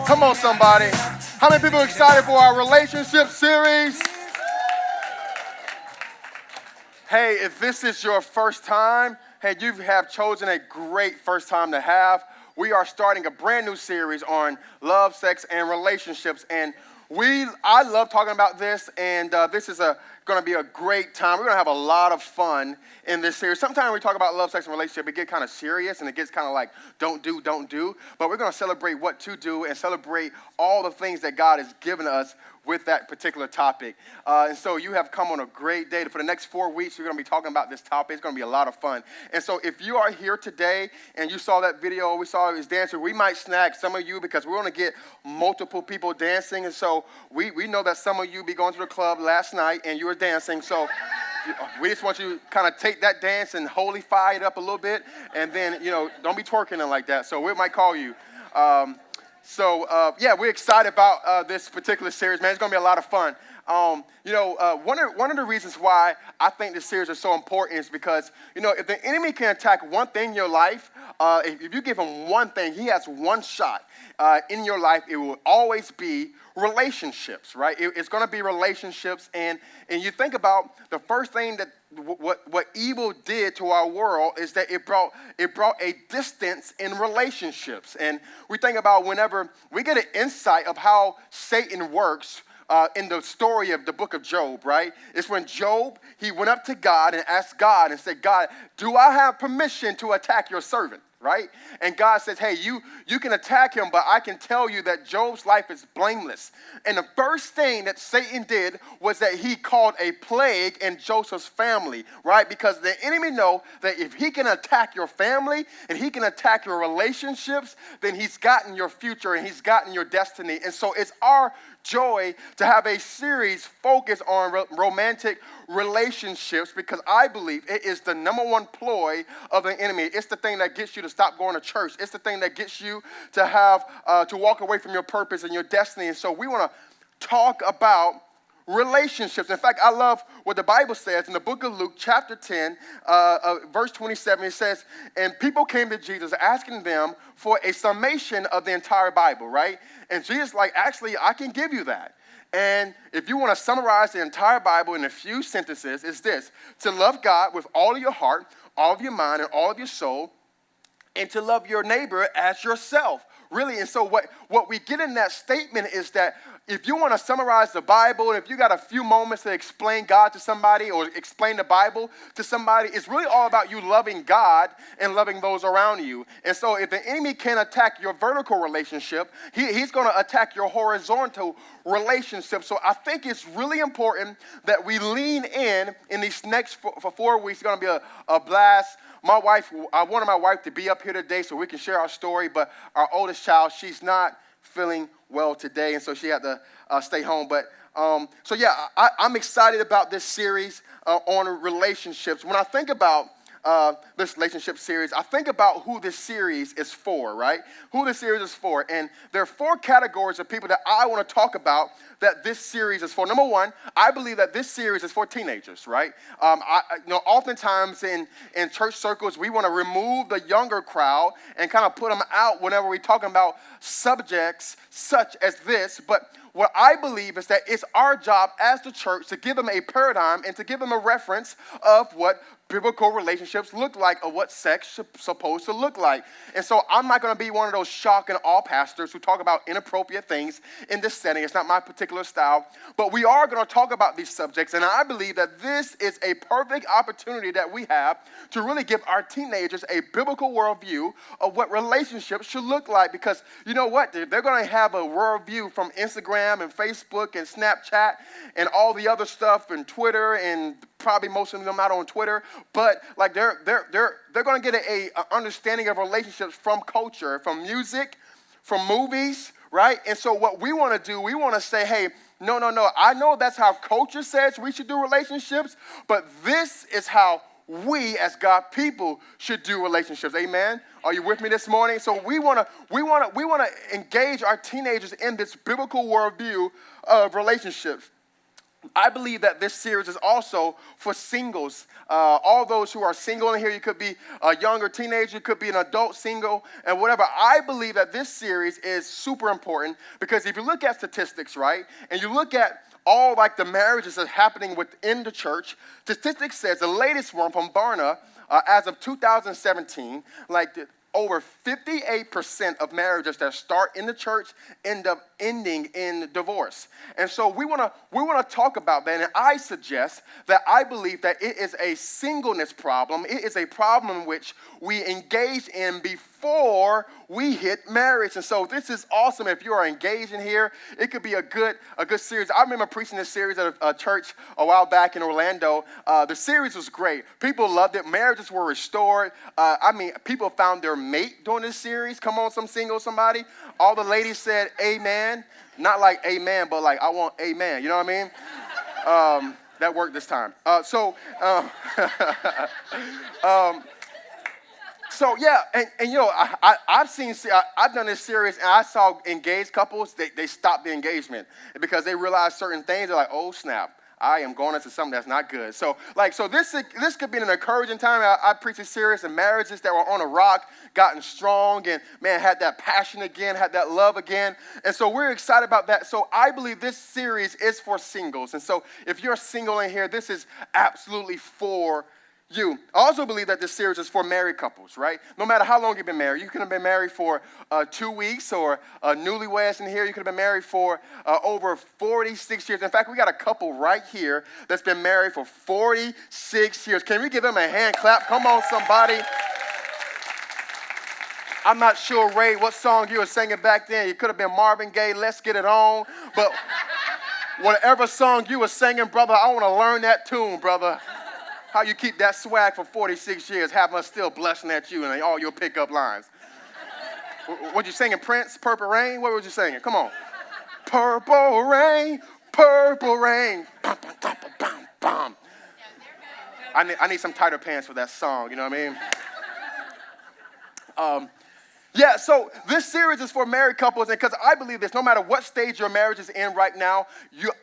Come on, somebody. How many people are excited for our relationship series? Hey, if this is your first time, hey, you have chosen a great first time to have. We are starting a brand new series on love, sex, and relationships. And I love talking about this, and this is going to be a great time. We're going to have a lot of fun in this series. Sometimes we talk about love, sex, and relationship, it gets kind of serious, and it gets kind of like don't do. But we're going to celebrate what to do and celebrate all the things that God has given us with that particular topic. And so you have come on a great day. For the next 4 weeks, we're going to be talking about this topic. It's going to be a lot of fun. And so if you are here today and you saw that video, we saw his dancer, we might snag some of you because we're going to get multiple people dancing. And so we know that some of you be going to the club last night and you were dancing. So we just want you to kind of take that dance and holify it up a little bit. And then, don't be twerking it like that. So we might call you. We're excited about this particular series, man. It's going to be a lot of fun. One of the reasons why I think this series is so important is because, if the enemy can attack one thing in your life, if you give him one thing, he has one shot in your life. It will always be relationships, right? It's going to be relationships, and you think about the first thing that what evil did to our world is that it brought a distance in relationships. And we think about whenever we get an insight of how Satan works in the story of the book of Job, right? It's when Job, he went up to God and asked God and said, God, do I have permission to attack your servant? Right? And God says, hey, you can attack him, but I can tell you that Job's life is blameless. And the first thing that Satan did was that he called a plague in Joseph's family, right? Because the enemy know that if he can attack your family and he can attack your relationships, then he's gotten your future and he's gotten your destiny. And so it's our joy to have a series focused on romantic relationships, because I believe it is the number one ploy of the enemy. It's the thing that gets you to stop going to church. It's the thing that gets you to have to walk away from your purpose and your destiny. And so we want to talk about relationships. In fact, I love what the Bible says in the book of Luke, chapter 10, verse 27. It says, and people came to Jesus asking them for a summation of the entire Bible, right? And Jesus like, actually, I can give you that. And if you want to summarize the entire Bible in a few sentences, it's this: to love God with all of your heart, all of your mind, and all of your soul, and to love your neighbor as yourself. Really, and so what we get in that statement is that if you want to summarize the Bible, and if you got a few moments to explain God to somebody or explain the Bible to somebody, it's really all about you loving God and loving those around you. And so if the enemy can attack your vertical relationship, he's going to attack your horizontal relationship. So I think it's really important that we lean in these next for 4 weeks. It's going to be a blast. I wanted my wife to be up here today so we can share our story, but our oldest child, she's not feeling well today, and so she had to stay home. But I'm excited about this series on relationships. When I think about this relationship series, I think about who this series is for, right? Who this series is for. And there are 4 categories of people that I want to talk about that this series is for. Number one, I believe that this series is for teenagers, right? Oftentimes in church circles, we want to remove the younger crowd and kind of put them out whenever we're talking about subjects such as this. But what I believe is that it's our job as the church to give them a paradigm and to give them a reference of what biblical relationships look like, or what sex is supposed to look like. And so I'm not going to be one of those shock and awe pastors who talk about inappropriate things in this setting. It's not my particular style. But we are going to talk about these subjects, and I believe that this is a perfect opportunity that we have to really give our teenagers a biblical worldview of what relationships should look like. Because you know what? They're going to have a worldview from Instagram and Facebook and Snapchat and all the other stuff and Twitter, and probably most of them not on Twitter, but like they're going to get a understanding of relationships from culture, from music, from movies, right? And so what we want to do, we want to say, hey, no. I know that's how culture says we should do relationships, but this is how we as God people should do relationships. Amen. Are you with me this morning? So we want to engage our teenagers in this biblical worldview of relationships. I believe that this series is also for singles. All those who are single in here, you could be a younger teenager, you could be an adult single, and whatever. I believe that this series is super important because if you look at statistics, right, and you look at all like the marriages that are happening within the church, statistics says the latest one from Barna, as of 2017, over 58% of marriages that start in the church end up ending in divorce. And so we want to talk about that. And I suggest that I believe that it is a singleness problem. It is a problem in which we engage in before we hit marriage. And so this is awesome. If you are engaged in here, it could be a good series. I remember preaching this series at a church a while back in Orlando. The series was great. People loved it. Marriages were restored. People found their mate during this series. Come on, some single somebody. All the ladies said amen. Not like amen, but like I want amen. You know what I mean? That worked this time. So yeah, and you know, I've done this series, and I saw engaged couples, they stopped the engagement because they realized certain things. They're like, oh snap, I am going into something that's not good. So this could be an encouraging time. I preach a series of marriages that were on a rock, gotten strong, and man, had that passion again, had that love again. And so we're excited about that. So I believe this series is for singles. And so if you're single in here, this is absolutely for you. I also believe that this series is for married couples, right? No matter how long you've been married. You could have been married for 2 weeks, or newlyweds in here. You could have been married for over 46 years. In fact, we got a couple right here that's been married for 46 years. Can we give them a hand clap? Come on, somebody. I'm not sure, Ray, what song you were singing back then. You could have been Marvin Gaye, Let's Get It On. But whatever song you were singing, brother, I want to learn that tune, brother. How you keep that swag for 46 years, having us still blushing at you and all your pickup lines. What you singing, Prince? Purple Rain? What was you singing? Come on. Purple rain, purple rain. Bum, bum, bum, bum, bum. I need some tighter pants for that song, you know what I mean? Yeah, so this series is for married couples, and because I believe this, no matter what stage your marriage is in right now,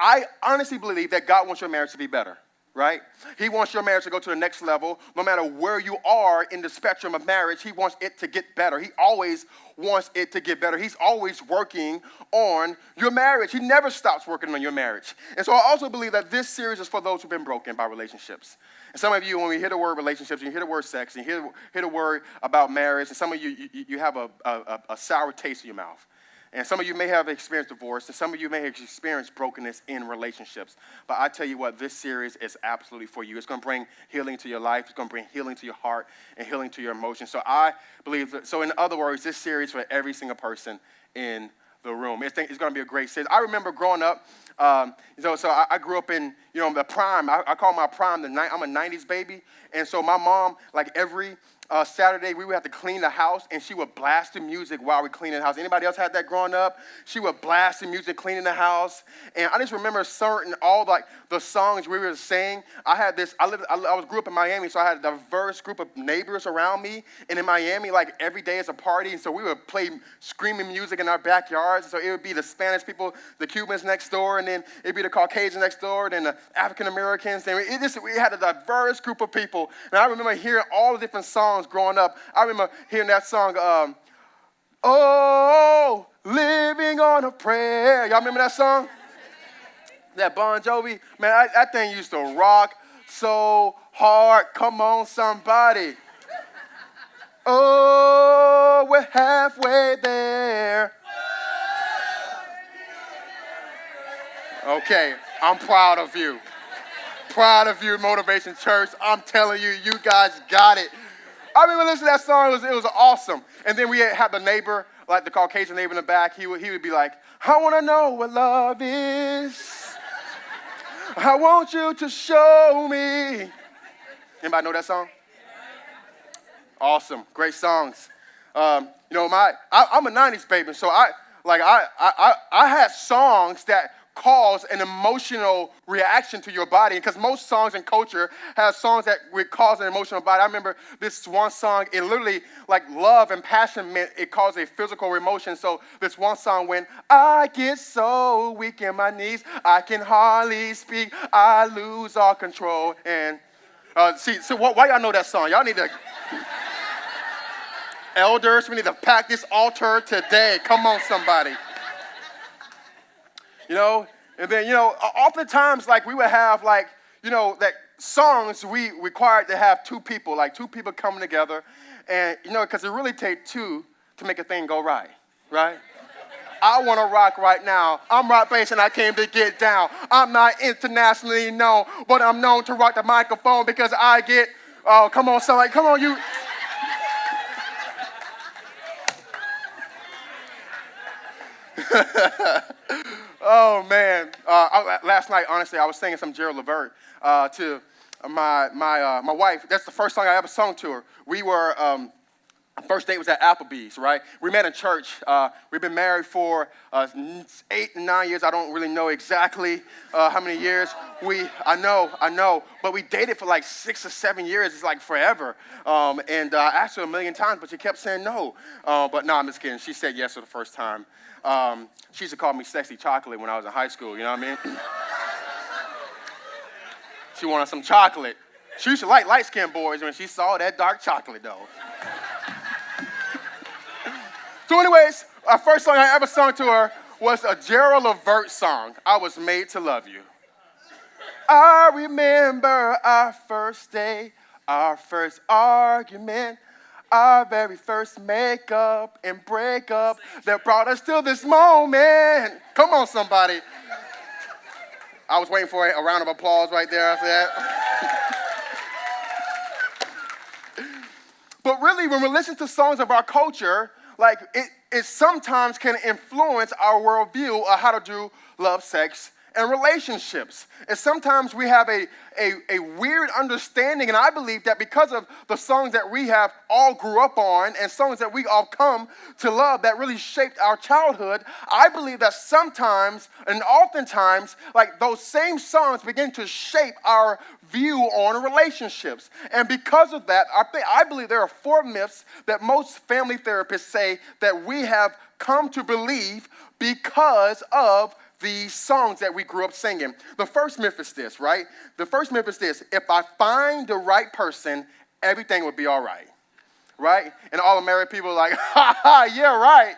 I honestly believe that God wants your marriage to be better. Right? He wants your marriage to go to the next level. No matter where you are in the spectrum of marriage, he wants it to get better. He always wants it to get better. He's always working on your marriage. He never stops working on your marriage. And so I also believe that this series is for those who've been broken by relationships. And some of you, when we hear the word relationships, you hear the word sex, and you hear the word about marriage, and some of you have a sour taste in your mouth. And some of you may have experienced divorce, and some of you may have experienced brokenness in relationships. But I tell you what, this series is absolutely for you. It's going to bring healing to your life. It's going to bring healing to your heart and healing to your emotions. So I believe that, so in other words, this series for every single person in the room. It's going to be a great series. I remember growing up, so I grew up in, the prime. I call my prime I'm a 90s baby. And so my mom, like every Saturday, we would have to clean the house, and she would blast the music while we cleaning the house. Anybody else had that growing up? She would blast the music cleaning the house, and I just remember all the songs we were singing. I grew up in Miami, so I had a diverse group of neighbors around me, and in Miami, like every day is a party, and so we would play screaming music in our backyards. So it would be the Spanish people, the Cubans next door, and then it'd be the Caucasians next door, and then the African Americans. And we had a diverse group of people, and I remember hearing all the different songs growing up. I remember hearing that song, oh, living on a prayer. Y'all remember that song? That Bon Jovi? Man, that thing used to rock so hard. Come on, somebody. Oh, we're halfway there. Okay, I'm proud of you. Proud of you, Motivation Church. I'm telling you, you guys got it. I remember listening to that song. It was awesome. And then we had the neighbor, like the Caucasian neighbor in the back. He would be like, I want to know what love is. I want you to show me. Anybody know that song? Awesome. Great songs. I'm a 90s baby, so I had songs that cause an emotional reaction to your body. Because most songs in culture have songs that would cause an emotional body. I remember this one song, it literally, like love and passion meant it caused a physical emotion. So this one song went, I get so weak in my knees, I can hardly speak, I lose all control. And why y'all know that song? Y'all need to, elders, we need to pack this altar today. Come on, somebody. And then, oftentimes, like, we would have, like, that songs we required to have two people coming together. And, because it really takes two to make a thing go right? I want to rock right now. I'm rock bass and I came to get down. I'm not internationally known, but I'm known to rock the microphone because I get, oh, come on, somebody, come on, you. Oh, man. Last night, honestly, I was singing some Gerald Levert to my wife. That's the first song I ever sung to her. We were, first date was at Applebee's, right? We met in church. We've been married for 8 and 9 years. I don't really know exactly how many years. I know. But we dated for like 6 or 7 years. It's like forever. And I asked her a million times, but she kept saying no. But no, I'm just kidding. She said yes for the first time. She used to call me Sexy Chocolate when I was in high school, you know what I mean? She wanted some chocolate. She used to like light-skinned boys when she saw that dark chocolate, though. So anyways, our first song I ever sung to her was a Gerald Levert song, I Was Made to Love You. I remember our first day, our first argument, our very first makeup and breakup that brought us to this moment. Come on, somebody. I was waiting for a round of applause right there after that. But really, when we listen to songs of our culture, like it sometimes can influence our worldview of how to do love, sex, and relationships. And sometimes we have a weird understanding, and I believe that because of the songs that we have all grew up on and songs that we all come to love that really shaped our childhood, I believe that sometimes and oftentimes, like those same songs begin to shape our view on relationships. And because of that, I believe there are 4 myths that most family therapists say that we have come to believe because of these songs that we grew up singing. The first myth is this, right? The first myth is this: if I find the right person, everything will be all right, right? And all the married people are like, ha ha, yeah, right.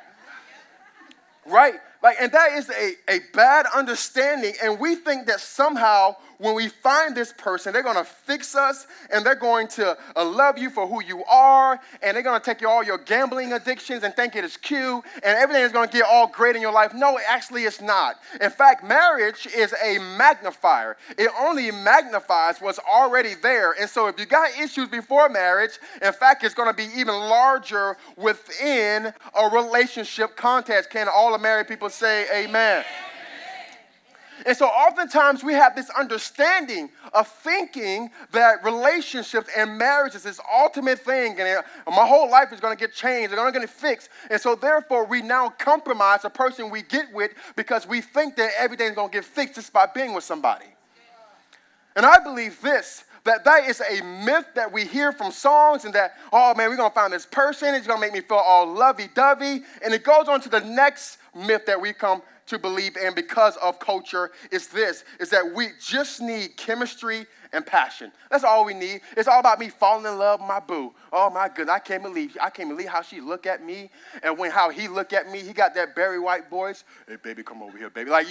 Right? Like, and that is a bad understanding, and we think that somehow when we find this person, they're going to fix us, and they're going to love you for who you are, and they're going to take all your gambling addictions and think it is cute, and everything is going to get all great in your life. No, actually it's not. In fact, marriage is a magnifier. It only magnifies what's already there, and so if you got issues before marriage, in fact, it's going to be even larger within a relationship context. Can all the married people say amen? And so oftentimes we have this understanding of thinking that relationships and marriage is this ultimate thing, and my whole life is going to get changed, they're going to get fixed. And so therefore we now compromise the person we get with because we think that everything's going to get fixed just by being with somebody. And I believe this, that is a myth that we hear from songs, and that, oh man, we're going to find this person, it's going to make me feel all lovey-dovey. And it goes on to the next myth that we come to believe in because of culture is that we just need chemistry and passion. That's all we need. It's all about me falling in love with my boo. Oh my goodness, I can't believe how she looked at me, and how he looked at me, he got that Barry White voice. Hey baby, come over here, baby. Like,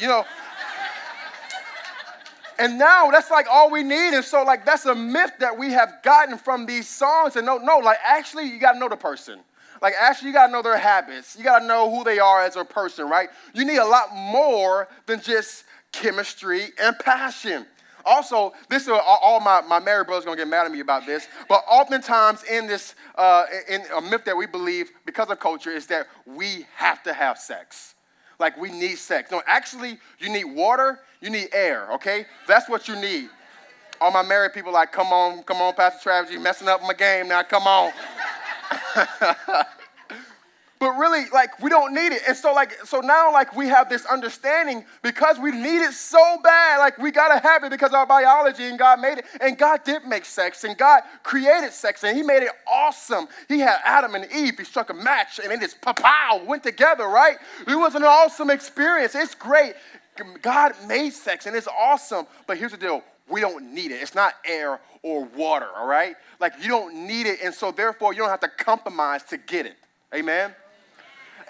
and now that's like all we need. And so like that's a myth that we have gotten from these songs. And no, like actually you got to know the person. Like actually you got to know their habits. You got to know who they are as a person, right? You need a lot more than just chemistry and passion. Also, this is all my married brothers going to get mad at me about this, but oftentimes in this, in a myth that we believe because of culture is that we have to have sex. Like we need sex. No, actually, you need water, you need air, okay? That's what you need. All my married people like, come on, Pastor Travis, you messing up my game now, come on. but really, like, we don't need it. And so now, like, we have this understanding because we need it so bad. Like, we got to have it because of our biology, and God made it. And God did make sex, and God created sex, and he made it awesome. He had Adam and Eve. He struck a match, and it just, pow, went together, right? It was an awesome experience. It's great. God made sex, and it's awesome. But here's the deal. We don't need it. It's not air or water, all right? Like, you don't need it, and so therefore, you don't have to compromise to get it. Amen?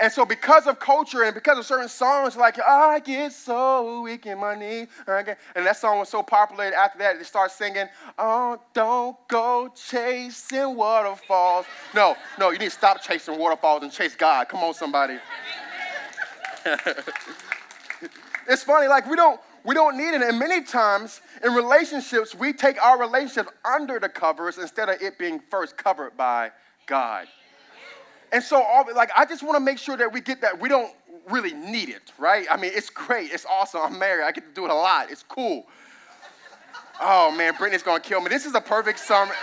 And so because of culture and because of certain songs like, I get so weak in my knees. And that song was so popular after that, they start singing, oh, don't go chasing waterfalls. No, you need to stop chasing waterfalls and chase God. Come on, somebody. It's funny, like we don't need it. And many times in relationships, we take our relationship under the covers instead of it being first covered by God. And so, I just want to make sure that we get that we don't really need it, right? I mean, it's great. It's awesome. I'm married. I get to do it a lot. It's cool. Oh, man, Brittany's going to kill me. This is a perfect summer.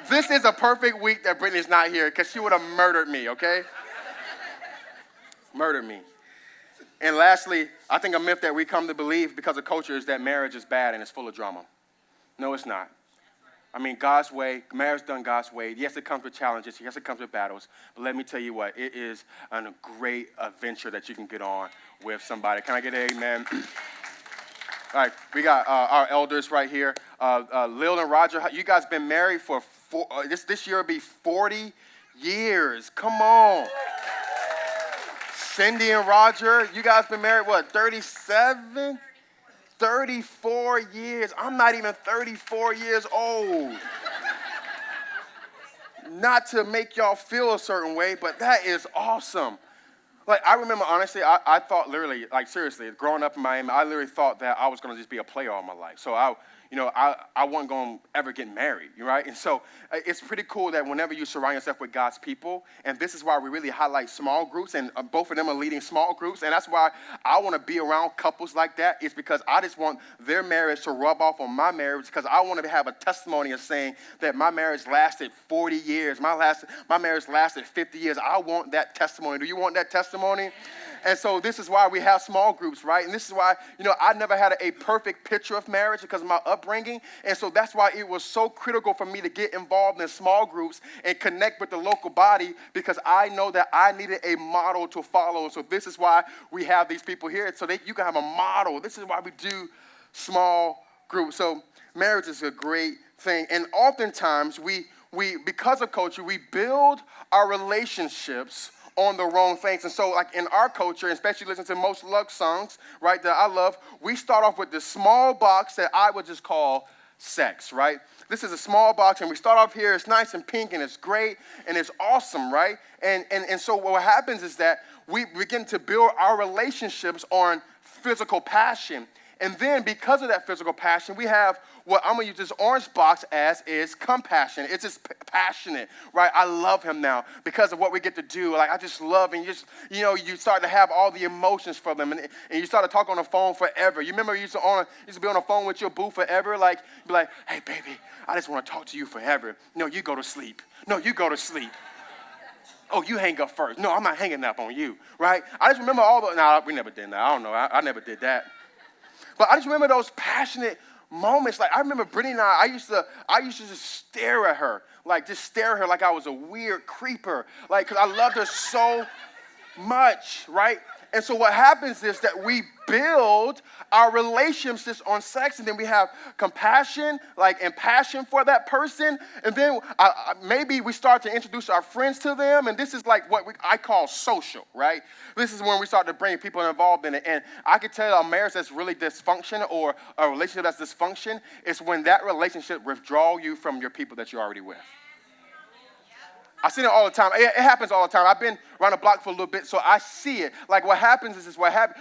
This is a perfect week that Brittany's not here because she would have murdered me, okay? Murdered me. And lastly, I think a myth that we come to believe because of culture is that marriage is bad and it's full of drama. No, it's not. I mean, God's way, marriage done God's way. Yes, it comes with challenges. Yes, it comes with battles. But let me tell you what, it is a great adventure that you can get on with somebody. Can I get an amen? All right, we got our elders right here. Lil and Roger, you guys been married for this year will be 40 years. Come on. Cindy and Roger, you guys been married, 37? 34 years. I'm not even 34 years old. Not to make y'all feel a certain way, but that is awesome. Like, I remember, honestly, I thought literally, like, seriously, growing up in Miami, I literally thought that I was going to just be a player all my life. So I wasn't going to ever get married, right? And so it's pretty cool that whenever you surround yourself with God's people, and this is why we really highlight small groups, and both of them are leading small groups, and that's why I want to be around couples like that. It's because I just want their marriage to rub off on my marriage because I want to have a testimony of saying that my marriage lasted 40 years. My marriage lasted 50 years. I want that testimony. Do you want that testimony? And so this is why we have small groups, right? And this is why, I never had a perfect picture of marriage because of my upbringing. And so that's why it was so critical for me to get involved in small groups and connect with the local body because I know that I needed a model to follow. So this is why we have these people here so that you can have a model. This is why we do small groups. So marriage is a great thing. And oftentimes we because of culture, we build our relationships on the wrong things. And so, like, in our culture, especially listening to most love songs, right, that I love, we start off with this small box that I would just call sex, right? This is a small box, and we start off here. It's nice and pink, and it's great, and it's awesome, right? And so what happens is that we begin to build our relationships on physical passion. And then because of that physical passion, we have what I'm going to use this orange box as is compassion. It's just passionate, right? I love him now because of what we get to do. Like, I just love, and you start to have all the emotions for them, and you start to talk on the phone forever. You remember you used to be on the phone with your boo forever? Like, be like, hey, baby, I just want to talk to you forever. No, you go to sleep. No, you go to sleep. Oh, you hang up first. No, I'm not hanging up on you, right? I just remember we never did that. I don't know. I never did that. But I just remember those passionate moments. Like, I remember Brittany and I used to just stare at her. Like, just stare at her like I was a weird creeper. Like, because I loved her so much, right? And so what happens is that we build our relationships on sex, and then we have compassion, and passion for that person. And then maybe we start to introduce our friends to them, and this is like what I call social, right? This is when we start to bring people involved in it. And I can tell you a marriage that's really dysfunction or a relationship that's dysfunction is when that relationship withdraws you from your people that you're already with. I see it all the time. It happens all the time. I've been around the block for a little bit, so I see it. Like, what happens is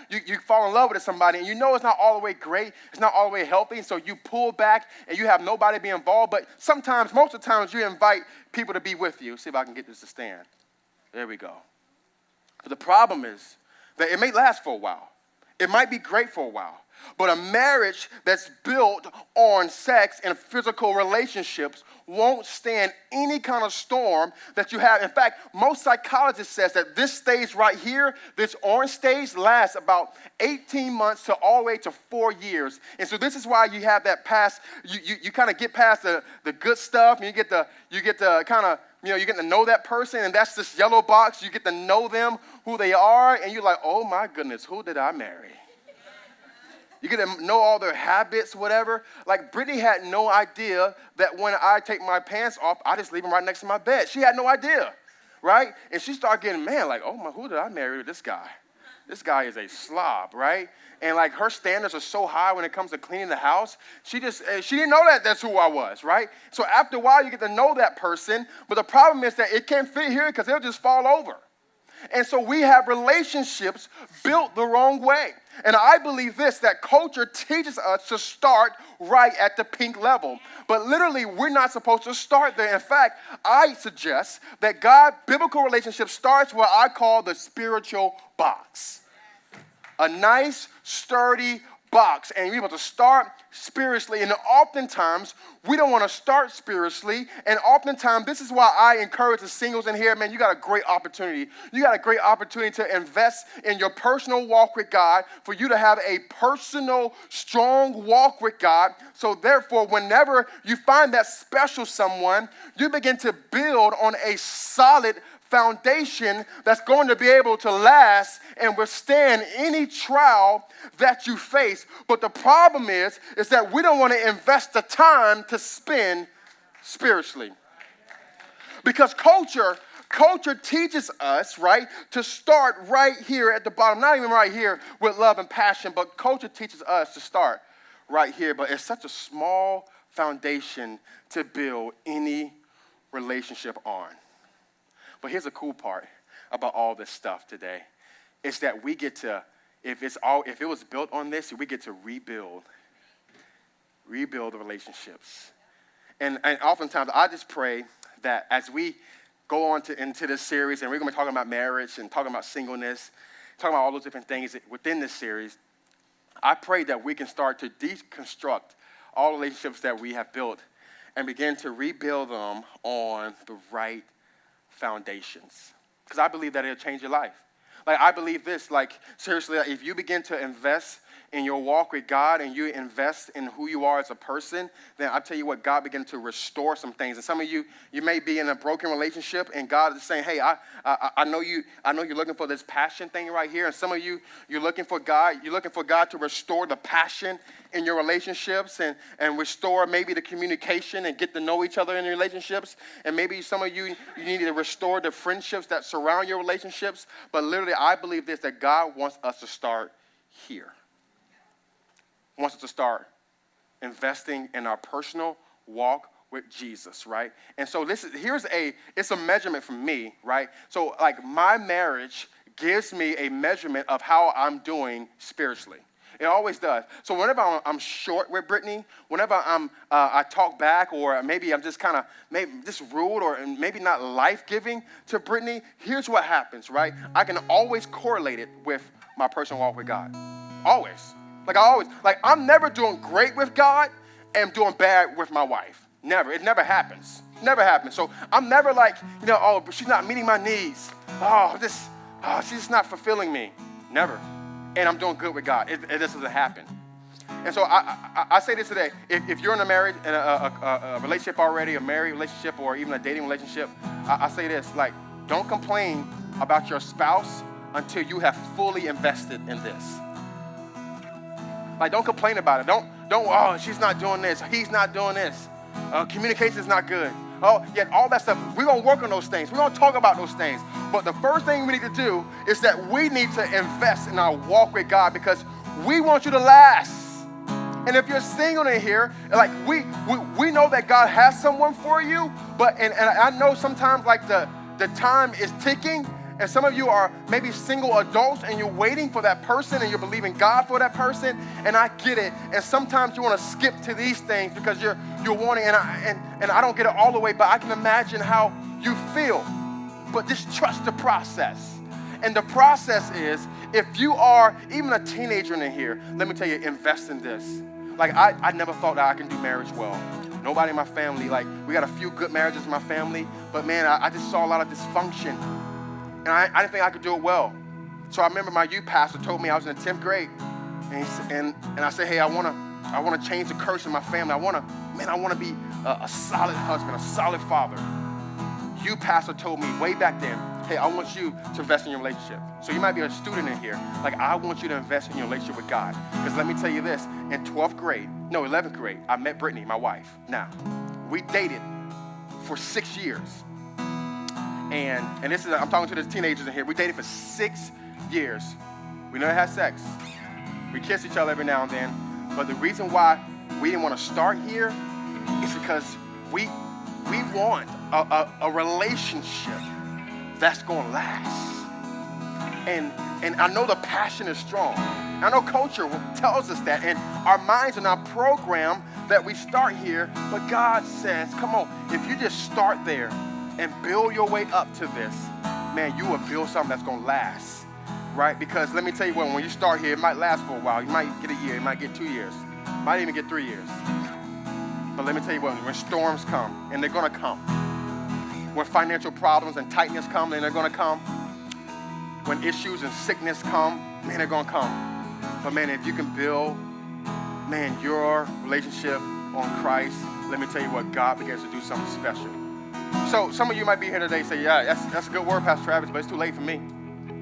you fall in love with somebody, and you know it's not all the way great. It's not all the way healthy, so you pull back, and you have nobody be involved. But sometimes, most of the times, you invite people to be with you. See if I can get this to stand. There we go. But the problem is that it may last for a while. It might be great for a while. But a marriage that's built on sex and physical relationships won't stand any kind of storm that you have. In fact, most psychologists says that this stage right here, this orange stage, lasts about 18 months to all the way to 4 years. And so this is why you have that past, you kind of get past the good stuff, and you get to kind of, you get to know that person, and that's this yellow box. You get to know them, who they are, and you're like, oh my goodness, who did I marry? You get to know all their habits, whatever. Like Brittany had no idea that when I take my pants off, I just leave them right next to my bed. She had no idea, right? And she started getting mad, like, oh my, who did I marry? This guy. This guy is a slob, right? And like her standards are so high when it comes to cleaning the house. She didn't know that that's who I was, right? So after a while, you get to know that person. But the problem is that it can't fit here because it'll just fall over. And so we have relationships built the wrong way. And I believe this, that culture teaches us to start right at the pink level. But literally, we're not supposed to start there. In fact, I suggest that biblical relationship starts what I call the spiritual box. A nice, sturdy box. And we're able to start spiritually. And oftentimes, we don't want to start spiritually. And oftentimes, this is why I encourage the singles in here, man, you got a great opportunity. You got a great opportunity to invest in your personal walk with God, for you to have a personal, strong walk with God. So therefore, whenever you find that special someone, you begin to build on a solid foundation that's going to be able to last and withstand any trial that you face. But the problem is that we don't want to invest the time to spend spiritually. Because culture teaches us, right, to start right here at the bottom. Not even right here with love and passion, but culture teaches us to start right here. But it's such a small foundation to build any relationship on. But here's the cool part about all this stuff today. It's that we get to, if it was built on this, we get to rebuild the relationships. And oftentimes I just pray that as we go on into this series, and we're going to be talking about marriage and talking about singleness, talking about all those different things within this series, I pray that we can start to deconstruct all relationships that we have built and begin to rebuild them on the right foundations. Because I believe that it'll change your life. Like, I believe this, like, seriously, like, if you begin to invest in your walk with God and you invest in who you are as a person, then I tell you what, God begins to restore some things. And some of you may be in a broken relationship, and God is saying, hey, I know you're looking for this passion thing right here. And some of you, you're looking for God to restore the passion in your relationships and restore maybe the communication and get to know each other in your relationships. And maybe some of you need to restore the friendships that surround your relationships. But literally, I believe this, that God wants us to start here. Wants us to start investing in our personal walk with Jesus, right? And so it's a measurement for me, right? So like my marriage gives me a measurement of how I'm doing spiritually. It always does. So whenever I'm short with Brittany, whenever I talk back, or maybe I'm just kind of maybe just rude or maybe not life-giving to Brittany, here's what happens, right? I can always correlate it with my personal walk with God. Always. I'm never doing great with God and doing bad with my wife. Never. It never happens. Never happens. So I'm never like, oh, but she's not meeting my needs. She's just not fulfilling me. Never. And I'm doing good with God. It just doesn't happen. And so I say this today. If you're in a marriage, in a relationship already, a married relationship, or even a dating relationship, I say this, like, don't complain about your spouse until you have fully invested in this. Like, don't complain about it. Don't, oh, she's not doing this. He's not doing this. Communication is not good. Oh, yet all that stuff. We're going to work on those things. We're going to talk about those things. But the first thing we need to do is that we need to invest in our walk with God, because we want you to last. And if you're single in here, like we know that God has someone for you, but and I know sometimes like the time is ticking. And some of you are maybe single adults and you're waiting for that person and you're believing God for that person. And I get it. And sometimes you want to skip to these things because you're wanting, and I don't get it all the way, but I can imagine how you feel. But just trust the process. And the process is, if you are even a teenager in here, let me tell you, invest in this. Like, I never thought that I can do marriage well. Nobody in my family, like, we got a few good marriages in my family, but man, I just saw a lot of dysfunction. And I didn't think I could do it well. So I remember my youth pastor told me I was in the 10th grade, and I said, hey, I want to change the curse in my family. I want to be a solid husband, a solid father. Youth pastor told me way back then, hey, I want you to invest in your relationship. So you might be a student in here. Like, I want you to invest in your relationship with God. Because let me tell you this, in 11th grade, I met Brittany, my wife. Now, we dated for 6 years. And this is, I'm talking to the teenagers in here. We dated for 6 years. We never had sex. We kissed each other every now and then. But the reason why we didn't want to start here is because we want a relationship that's going to last. And I know the passion is strong. I know culture tells us that, and our minds are not programmed that we start here, but God says, come on, if you just start there and build your way up to this, man, you will build something that's going to last, right? Because let me tell you what, when you start here, it might last for a while. You might get a year, you might get 2 years, you might even get 3 years. But let me tell you what, when storms come, and they're going to come, when financial problems and tightness come, and they're going to come, when issues and sickness come, man, they're going to come. But man, if you can build, man, your relationship on Christ, let me tell you what, God begins to do something special. So some of you might be here today and say, yeah, that's a good word, Pastor Travis, but it's too late for me.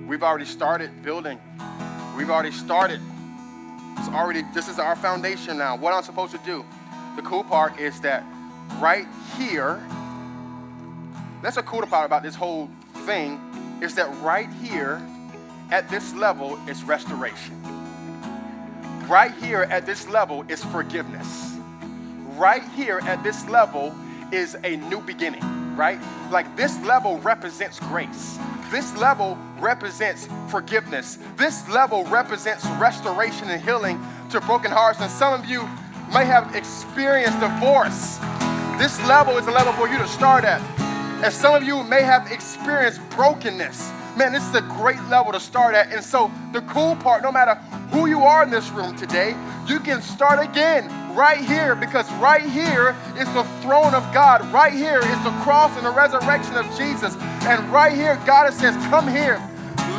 We've already started building. We've already started. This is our foundation now. What I'm supposed to do. The cool part is that right here, that's the cool part about this whole thing, is that right here at this level is restoration. Right here at this level is forgiveness. Right here at this level is a new beginning, right? Like, this level represents grace. This level represents forgiveness. This level represents restoration and healing to broken hearts. And some of you may have experienced divorce. This level is a level for you to start at. And some of you may have experienced brokenness. Man, this is a great level to start at. And so the cool part, no matter who you are in this room today, you can start again right here, because right here is the throne of God. Right here is the cross and the resurrection of Jesus. And right here, God says, come here.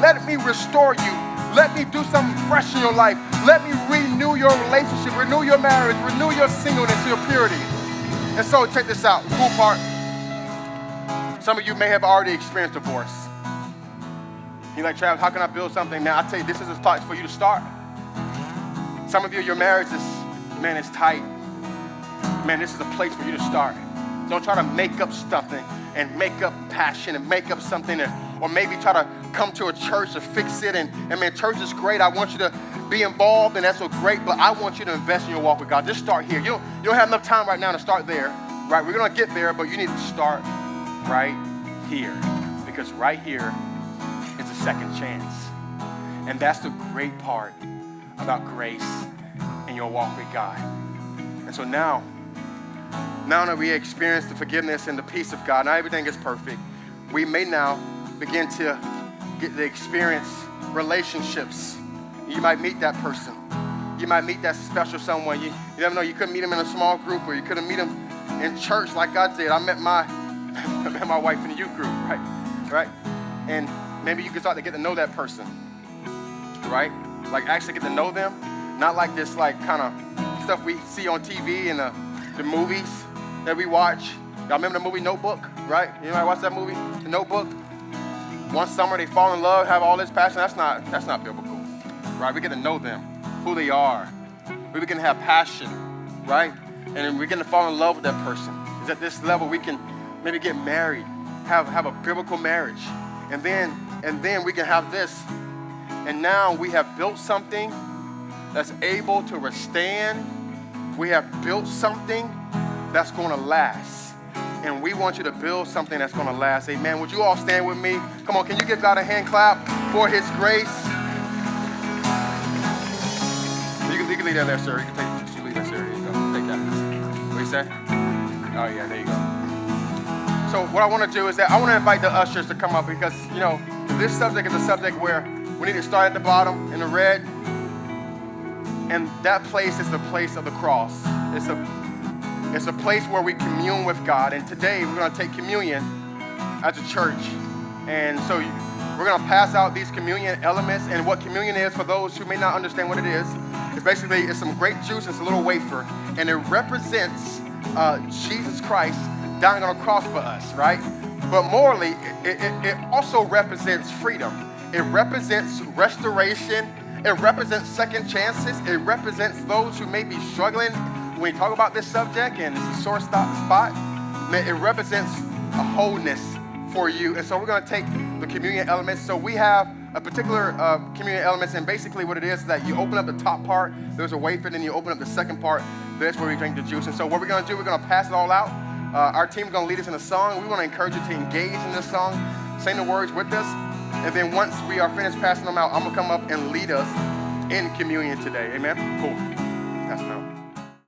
Let me restore you. Let me do something fresh in your life. Let me renew your relationship, renew your marriage, renew your singleness, your purity. And so check this out, the cool part. Some of you may have already experienced divorce. You're like, Travis, how can I build something? Man, I tell you, this is a place for you to start. Some of you, your marriage is, man, it's tight. Man, this is a place for you to start. Don't try to make up something and make up passion and make up something, or maybe try to come to a church to fix it. And man, church is great. I want you to be involved, and that's so great, but I want you to invest in your walk with God. Just start here. You don't have enough time right now to start there, right? We're going to get there, but you need to start right here, because right here is a second chance. And that's the great part about grace and your walk with God. And so now that we experience the forgiveness and the peace of God, now everything is perfect, we may now begin to get to experience relationships. You might meet that person. You might meet that special someone. You never know, you could meet him in a small group, or you could meet him in church like I did. I met my wife in the youth group, right? And maybe you can start to get to know that person, right? Like, actually get to know them, not like this like kind of stuff we see on TV and the movies that we watch. Y'all remember the movie Notebook, right? You know, watch that movie, The Notebook? One summer they fall in love, have all this passion. That's not biblical, right? We get to know them, who they are. We begin to have passion, right? And then we begin to fall in love with that person. Is at this level we can maybe get married, have a biblical marriage, and then we can have this. And now we have built something that's able to withstand. We have built something that's going to last. And we want you to build something that's going to last. Amen. Would you all stand with me? Come on, can you give God a hand clap for his grace? You can leave that there, sir. You can leave that, sir. There you go. Take that. What do you say? Oh, yeah, there you go. So what I want to do is that I want to invite the ushers to come up, because, you know, this subject is a subject where we need to start at the bottom in the red. And that place is the place of the cross. It's a place where we commune with God. And today we're going to take communion as a church. And so we're going to pass out these communion elements. And what communion is, for those who may not understand what it is, it's some grape juice. It's a little wafer. And it represents Jesus Christ dying on a cross for us, right? But morally, it also represents freedom. It represents restoration. It represents second chances. It represents those who may be struggling when we talk about this subject and it's a sore spot. It represents a wholeness for you. And so we're going to take the communion elements. So we have a particular communion elements, and basically what it is that you open up the top part, there's a wafer, then you open up the second part, that's where we drink the juice. And so what we're going to do, we're going to pass it all out. Our team is going to lead us in a song. We want to encourage you to engage in this song, sing the words with us. And then once we are finished passing them out, I'm going to come up and lead us in communion today. Amen? Cool. Pass them out.